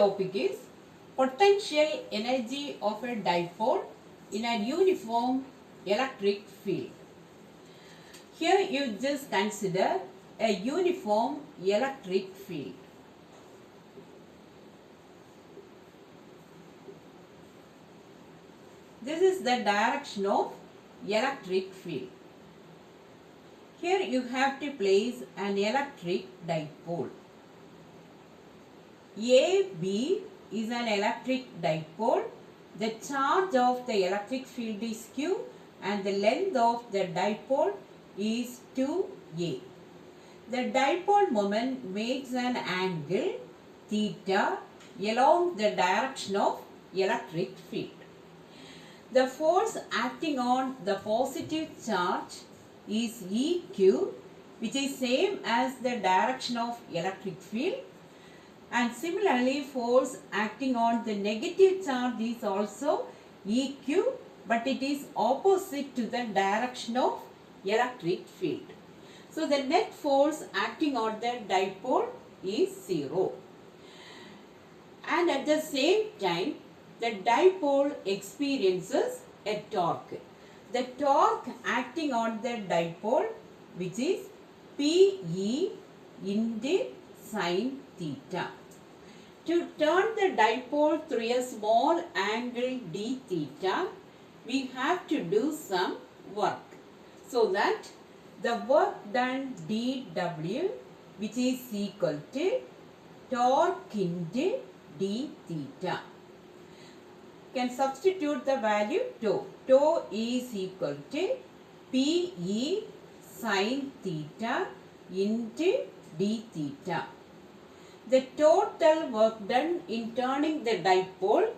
topic is potential energy of a dipole in a uniform electric field. Here you just consider a uniform electric field. This is the direction of electric field. Here you have to place an electric dipole. AB is an electric dipole. The charge of the electric field is Q and the length of the dipole is 2A. The dipole moment makes an angle theta along the direction of electric field. The force acting on the positive charge is EQ, which is same as the direction of electric field, and similarly force acting on the negative charge is also EQ, but it is opposite to the direction of electric field. So the net force acting on the dipole is 0. And at the same time, the dipole experiences a torque. The torque acting on the dipole, which is PE into sin theta. To turn the dipole through a small angle d theta, we have to do some work. So that the work done dW, which is equal to torque into d theta. Can substitute the value tau. Tau is equal to PE sin theta into d theta. The total work done in turning the dipole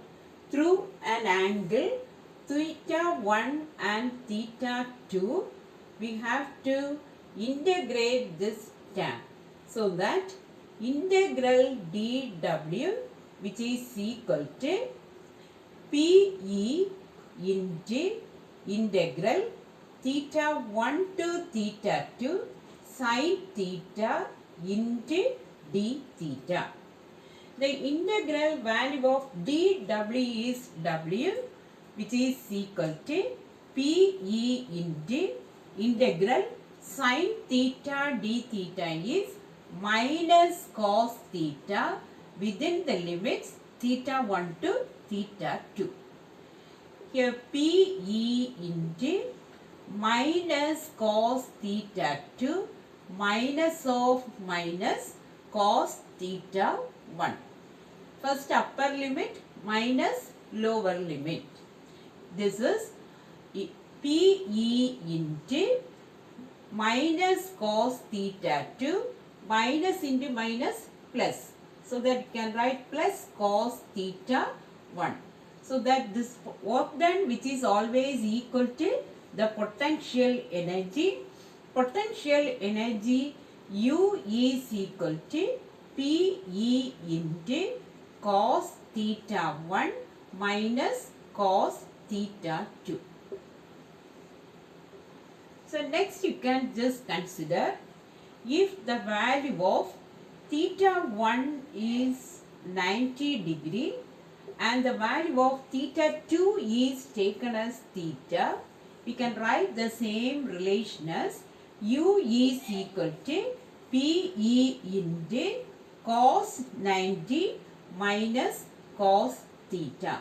through an angle theta 1 and theta 2, we have to integrate this term. So that integral dW, which is equal to PE into integral theta 1 to theta 2 sin theta into d theta. The integral value of dW is W, which is equal to PE into integral sin theta d theta is minus cos theta within the limits theta 1 to theta 2. Here PE into minus cos theta 2 minus of minus cos theta 1. First upper limit minus lower limit. This is PE into minus cos theta 2 minus into minus plus. So that you can write plus cos theta 1. So that this work done, which is always equal to the potential energy. Potential energy U is equal to PE into cos theta 1 minus cos theta 2. So next you can just consider if the value of theta 1 is 90 degree and the value of theta 2 is taken as theta, we can write the same relation as U is equal to PE into cos 90 minus cos theta.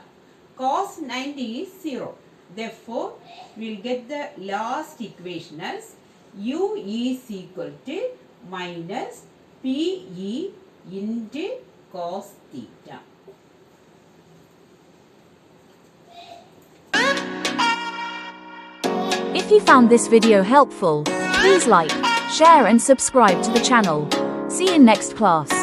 Cos 90 is 0. Therefore, we will get the last equation as U is equal to minus PE into cos theta. If you found this video helpful, please like, share and subscribe to the channel. See you in next class.